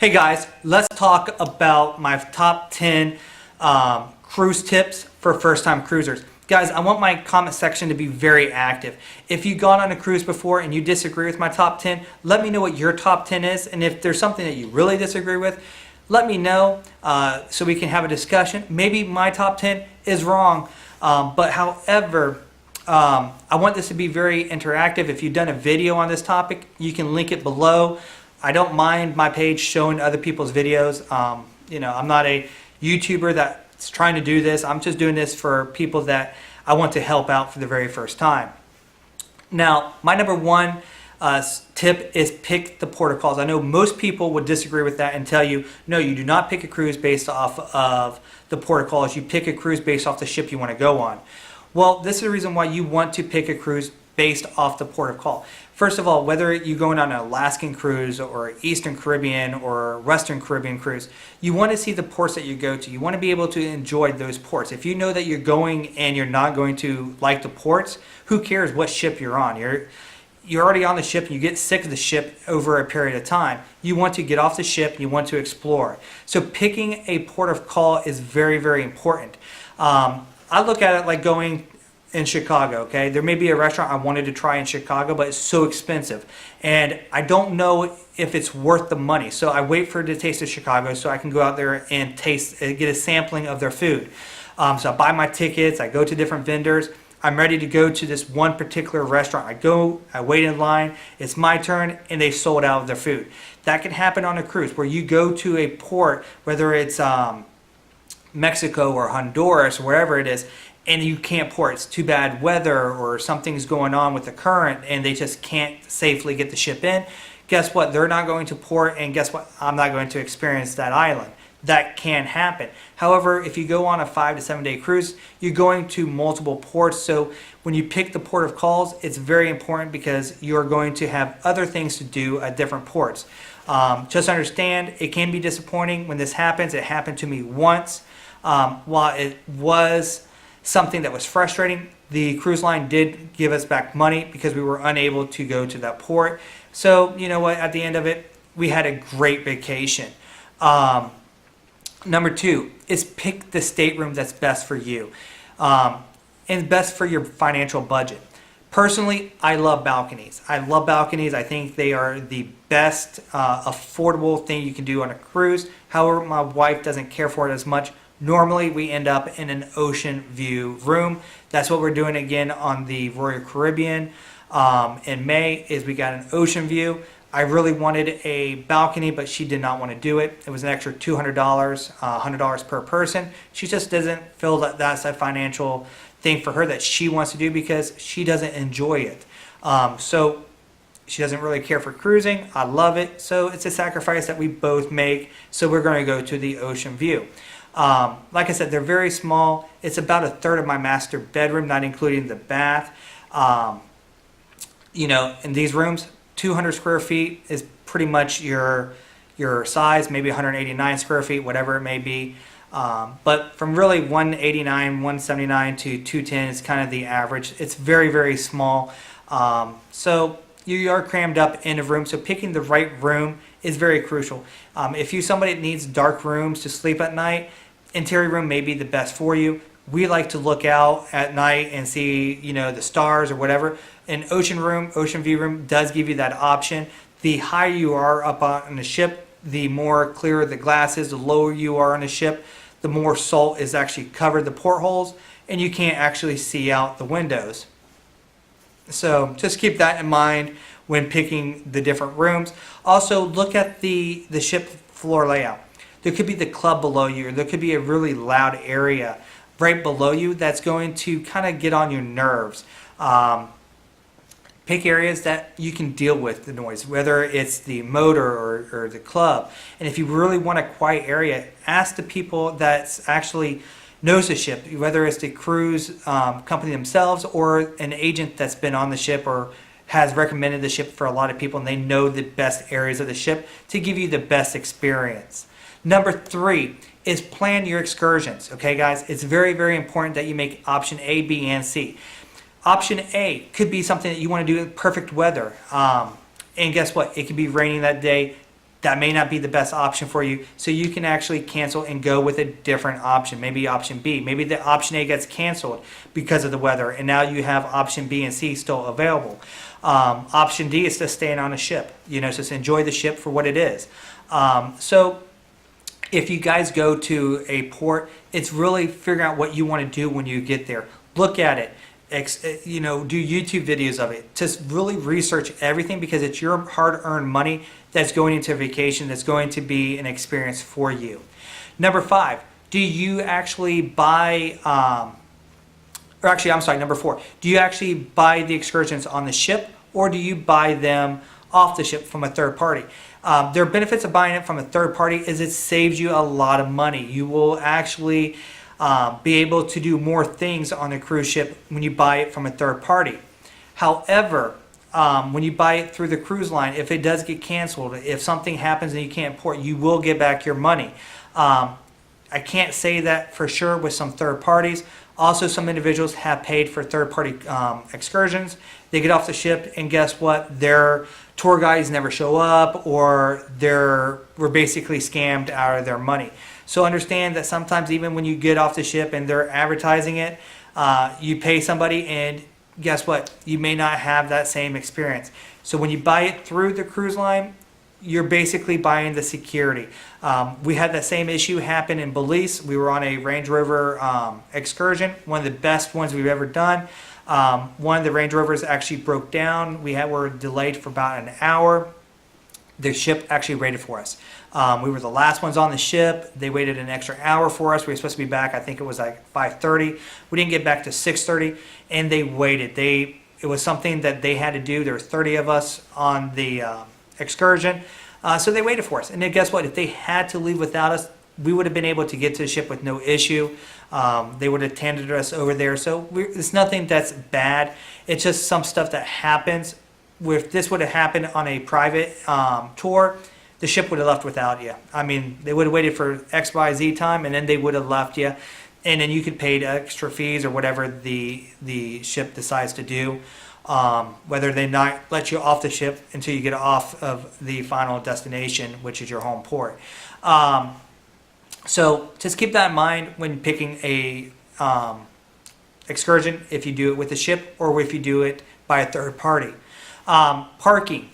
Hey guys, let's talk about my top 10 cruise tips for first-time cruisers. Guys, I want my comment section to be very active. If you've gone on a cruise before and you disagree with my top 10, let me know what your top 10 is. And if there's something that you really disagree with, let me know so we can have a discussion. Maybe my top 10 is wrong, but however, I want this to be very interactive. If you've done a video on this topic, you can link it below. I don't mind my page showing other people's videos. I'm not a YouTuber that's trying to do this. I'm just doing this for people that I want to help out for the very first time. Now, my number one tip is pick the port of calls. I know most people would disagree with that and tell you, no, you do not pick a cruise based off of the port of calls. You pick a cruise based off the ship you want to go on. Well, this is the reason why you want to pick a cruise based off the port of call. First of all, whether you're going on an Alaskan cruise or Eastern Caribbean or Western Caribbean cruise, you want to see the ports that you go to. You want to be able to enjoy those ports. If you know that you're going and you're not going to like the ports, who cares what ship you're on? You're already on the ship and you get sick of the ship over a period of time. You want to get off the ship and you want to explore. So picking a port of call is very, very important. I look at it like going in Chicago, okay? There may be a restaurant I wanted to try in Chicago, but it's so expensive. And I don't know if it's worth the money. So I wait for it to taste of Chicago so I can go out there and get a sampling of their food. So I buy my tickets, I go to different vendors. I'm ready to go to this one particular restaurant. I wait in line, it's my turn, and they sold out of their food. That can happen on a cruise where you go to a port, whether it's Mexico or Honduras or wherever it is, and you can't port. It's too bad weather or something's going on with the current and they just can't safely get the ship in. Guess what? They're not going to port, and guess what? I'm not going to experience that island. That can happen. However, if you go on a 5 to 7 day cruise, you're going to multiple ports. So when you pick the port of calls, it's very important because you're going to have other things to do at different ports. Just understand, it can be disappointing when this happens. It happened to me once. While it was something that was frustrating, the cruise line did give us back money because we were unable to go to that port. So you know what, at the end of it, we had a great vacation. Number two is pick the stateroom that's best for you and best for your financial budget. Personally, I love balconies. I think they are the best affordable thing you can do on a cruise. However, my wife doesn't care for it as much. Normally, we end up in an ocean view room. That's what we're doing again on the Royal Caribbean in May, is we got an ocean view. I really wanted a balcony, but she did not want to do it. It was an extra $200, $100 per person. She just doesn't feel that that's a financial thing for her that she wants to do because she doesn't enjoy it. So she doesn't really care for cruising. I love it. So it's a sacrifice that we both make. So we're going to go to the ocean view. Like I said, they're very small. It's about a third of my master bedroom, not including the bath. In these rooms, 200 square feet is pretty much your size, maybe 189 square feet, whatever it may be. But from really 189, 179 to 210 is kind of the average. It's very, very small. So you are crammed up in a room. So picking the right room is very crucial. If you're somebody that needs dark rooms to sleep at night, interior room may be the best for you. We like to look out at night and see, the stars or whatever. An ocean view room does give you that option. The higher you are up on the ship, the more clear the glass is. The lower you are on the ship, the more salt is actually covered the portholes, and you can't actually see out the windows. So just keep that in mind when picking the different rooms. Also, look at the ship floor layout. There could be the club below you, or there could be a really loud area right below you that's going to kind of get on your nerves. Pick areas that you can deal with the noise, whether it's the motor or the club. And if you really want a quiet area, ask the people that actually knows the ship, whether it's the cruise company themselves or an agent that's been on the ship or has recommended the ship for a lot of people, and they know the best areas of the ship to give you the best experience. Number three is plan your excursions. Okay, guys, it's very, very important that you make option A, B, and C. Option A could be something that you want to do in perfect weather. And guess what? It could be raining that day. that may not be the best option for you. So you can actually cancel and go with a different option, maybe option B. Maybe the option A gets canceled because of the weather, and now you have option B and C still available. Option D is just staying on a ship, just enjoy the ship for what it is. So if you guys go to a port, it's really figuring out what you want to do when you get there. Look at it. Do YouTube videos of it. Just really research everything, because it's your hard-earned money that's going into a vacation that's going to be an experience for you. Number 5, do you actually buy, number 4, do you actually buy the excursions on the ship, or do you buy them off the ship from a third party? There are benefits of buying it from a third party is it saves you a lot of money. You will actually be able to do more things on a cruise ship when you buy it from a third party. However, when you buy it through the cruise line, if it does get canceled, if something happens and you can't port, you will get back your money. I can't say that for sure with some third parties. Also, some individuals have paid for third-party excursions. They get off the ship, and guess what? Their tour guides never show up, or we're basically scammed out of their money. So understand that sometimes even when you get off the ship and they're advertising it, you pay somebody, and guess what? You may not have that same experience. So when you buy it through the cruise line, you're basically buying the security. We had that same issue happen in Belize. We were on a Range Rover excursion, one of the best ones we've ever done. One of the Range Rovers actually broke down. We were delayed for about an hour. The ship actually waited for us. We were the last ones on the ship. They waited an extra hour for us. We were supposed to be back, I think it was like 5:30. We didn't get back to 6:30, and they waited. It was something that they had to do. There were 30 of us on the excursion, so they waited for us. And then guess what? If they had to leave without us, we would have been able to get to the ship with no issue. They would have tended us over there. So it's nothing that's bad. It's just some stuff that happens. If this would have happened on a private tour, the ship would have left without you. I mean, they would have waited for X, Y, Z time, and then they would have left you. And then you could pay extra fees or whatever the ship decides to do. Whether they not let you off the ship until you get off of the final destination, which is your home port. So just keep that in mind when picking a excursion, if you do it with a ship or if you do it by a third party. Parking.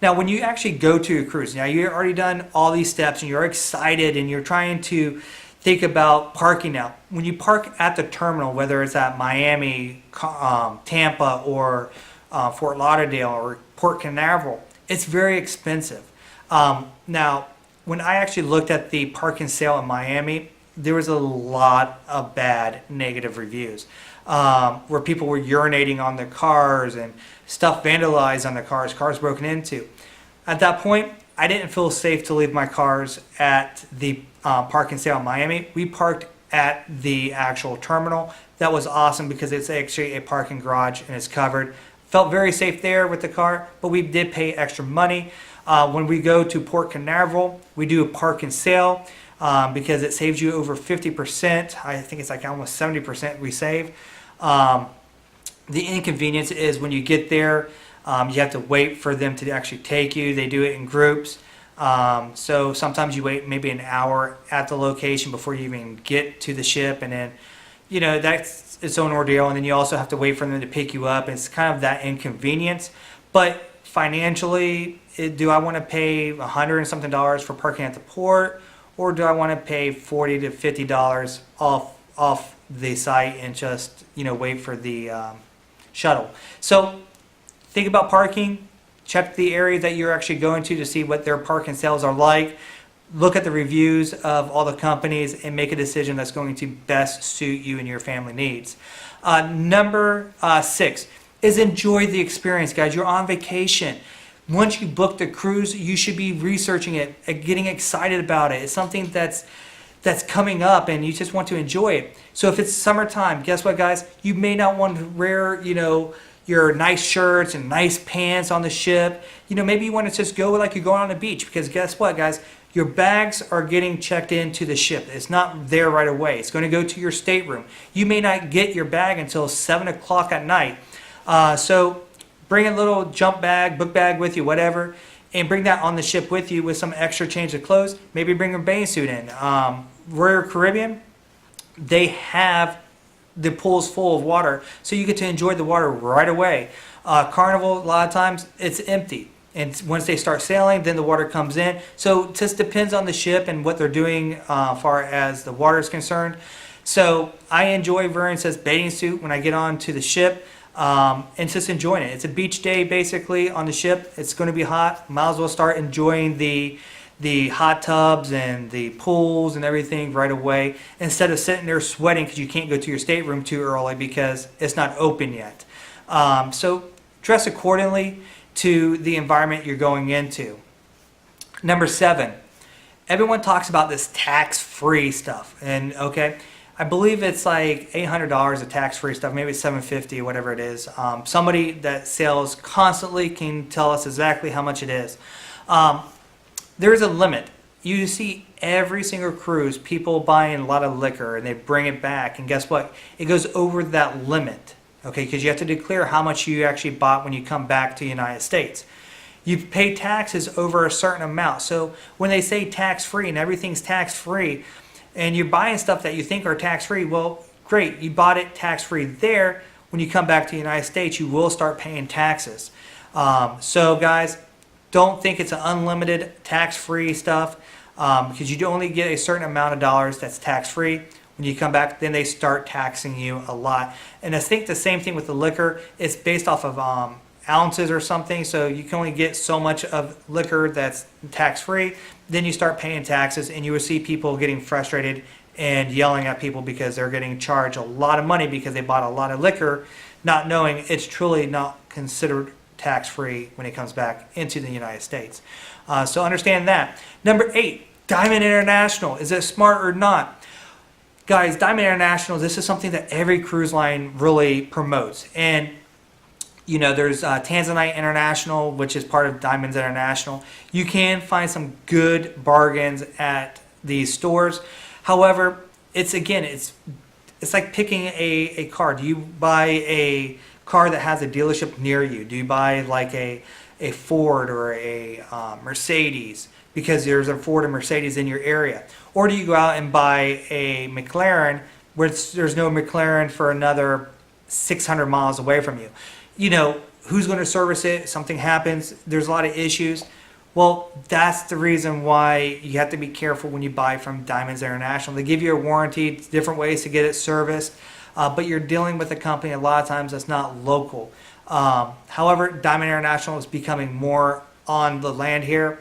Now, when you actually go to a cruise, now you've already done all these steps and you're excited and you're trying to think about parking now. When you park at the terminal, whether it's at Miami, Tampa, or Fort Lauderdale, or Port Canaveral, it's very expensive. Now, when I actually looked at the park and sale in Miami, there was a lot of bad negative reviews where people were urinating on their cars and stuff vandalized on their cars broken into. At that point, I didn't feel safe to leave my cars at the park and sale in Miami. We parked at the actual terminal. That was awesome because it's actually a parking garage and it's covered. Felt very safe there with the car, but we did pay extra money. When we go to Port Canaveral, we do a park and sale because it saves you over 50%. I think it's like almost 70% we save. The inconvenience is when you get there, you have to wait for them to actually take you. They do it in groups. So sometimes you wait maybe an hour at the location before you even get to the ship. And then, that's its own ordeal. And then you also have to wait for them to pick you up. It's kind of that inconvenience. But financially, do I want to pay $100 and something for parking at the port? Or do I want to pay $40 to $50 off the site and just, wait for the shuttle? So think about parking. Check the area that you're actually going to see what their park and sales are like. Look at the reviews of all the companies and make a decision that's going to best suit you and your family needs. Number 6 is enjoy the experience, guys. You're on vacation. Once you book the cruise, you should be researching it, getting excited about it. It's something that's coming up and you just want to enjoy it. So if it's summertime, guess what, guys? You may not want to wear, your nice shirts and nice pants on the ship. Maybe you want to just go like you're going on the beach, because guess what, guys? Your bags are getting checked into the ship. It's not there right away. It's going to go to your stateroom. You may not get your bag until 7 o'clock at night. So bring a little jump bag, book bag with you, whatever, and bring that on the ship with you with some extra change of clothes. Maybe bring a bathing suit in. Royal Caribbean, they have the pool's full of water, so you get to enjoy the water right away. Carnival, a lot of times, it's empty. And once they start sailing, then the water comes in. So it just depends on the ship and what they're doing as far as the water is concerned. So I enjoy wearing this bathing suit when I get onto the ship, and just enjoying it. It's a beach day basically on the ship. It's going to be hot. Might as well start enjoying the hot tubs and the pools and everything right away, instead of sitting there sweating because you can't go to your stateroom too early because it's not open yet. So dress accordingly to the environment you're going into. Number 7, everyone talks about this tax-free stuff, and okay, I believe it's like $800 of tax-free stuff, maybe it's $750, whatever it is. Somebody that sails constantly can tell us exactly how much it is. There is a limit. You see every single cruise, people buying a lot of liquor and they bring it back, and guess what? It goes over that limit, okay? Because you have to declare how much you actually bought when you come back to the United States. You pay taxes over a certain amount. So when they say tax-free and everything's tax-free, and you're buying stuff that you think are tax-free, well, great, you bought it tax-free there. When you come back to the United States, you will start paying taxes. So guys, don't think it's an unlimited tax-free stuff, because you only get a certain amount of dollars that's tax-free. When you come back, then they start taxing you a lot. And I think the same thing with the liquor. It's based off of ounces or something, so you can only get so much of liquor that's tax-free. Then you start paying taxes, and you will see people getting frustrated and yelling at people because they're getting charged a lot of money because they bought a lot of liquor, not knowing it's truly not considered tax-free when it comes back into the United States. So understand that. Number 8, Diamond International. Is it smart or not? Guys, Diamond International, this is something that every cruise line really promotes. And you know, there's Tanzanite International, which is part of Diamonds International. You can find some good bargains at these stores. However, it's like picking a car. Do you buy a car that has a dealership near you? Do you buy like a Ford or a Mercedes because there's a Ford or Mercedes in your area? Or do you go out and buy a McLaren where there's no McLaren for another 600 miles away from you? You know, who's going to service it? Something happens, there's a lot of issues. Well, that's the reason why you have to be careful when you buy from Diamonds International. They give you a warranty, different ways to get it serviced, but you're dealing with a company a lot of times that's not local. However, Diamond International is becoming more on the land here.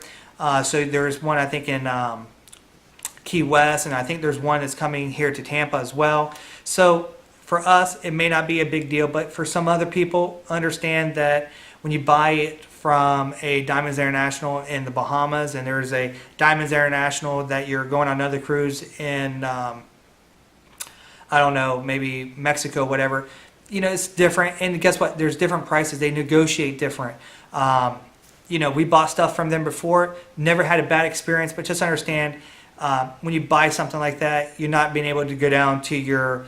So there's one, I think, in Key West, and I think there's one that's coming here to Tampa as well. So for us, it may not be a big deal, but for some other people, understand that when you buy it from a Diamonds International in the Bahamas, and there's a Diamonds International that you're going on another cruise in, I don't know, maybe Mexico, whatever, you know, it's different. And guess what? There's different prices. They negotiate different. You know, we bought stuff from them before, never had a bad experience, but just understand when you buy something like that, you're not being able to go down to your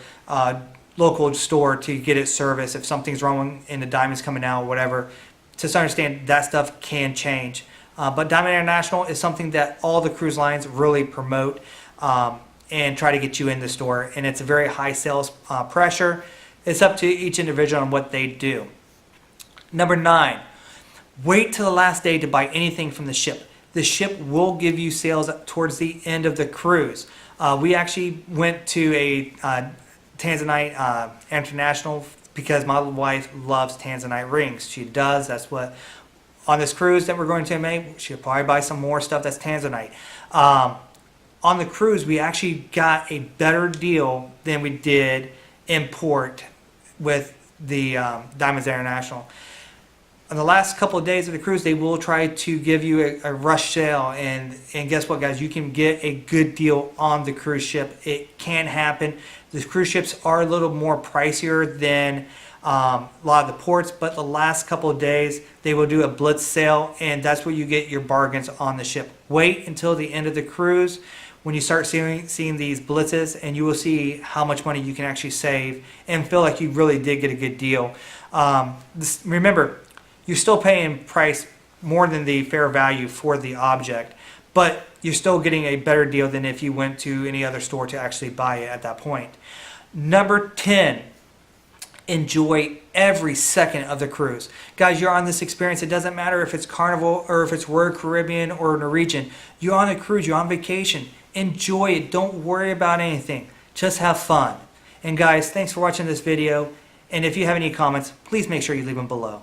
local store to get it serviced. If something's wrong and the diamond's coming out or whatever, just understand that stuff can change. But Diamond International is something that all the cruise lines really promote and try to get you in the store. And it's a very high sales pressure. It's up to each individual on what they do. Number 9, wait till the last day to buy anything from the ship. The ship will give you sales towards the end of the cruise. We actually went to a Tanzanite International because my wife loves Tanzanite rings. She does. That's what, on this cruise that we're going to make, she'll probably buy some more stuff that's Tanzanite. On the cruise, we actually got a better deal than we did in port with the Diamonds International. On the last couple of days of the cruise, they will try to give you a rush sale, and guess what, guys? You can get a good deal on the cruise ship. It can happen. The cruise ships are a little more pricier than a lot of the ports, but the last couple of days they will do a blitz sale, and that's where you get your bargains on the ship. Wait until the end of the cruise when you start seeing these blitzes, and you will see how much money you can actually save and feel like you really did get a good deal. Remember, you're still paying price more than the fair value for the object, but you're still getting a better deal than if you went to any other store to actually buy it at that point. Number 10, enjoy every second of the cruise. Guys, you're on this experience. It doesn't matter if it's Carnival or if it's Royal Caribbean or Norwegian. You're on a cruise. You're on vacation. Enjoy it. Don't worry about anything. Just have fun. And guys, thanks for watching this video. And if you have any comments, please make sure you leave them below.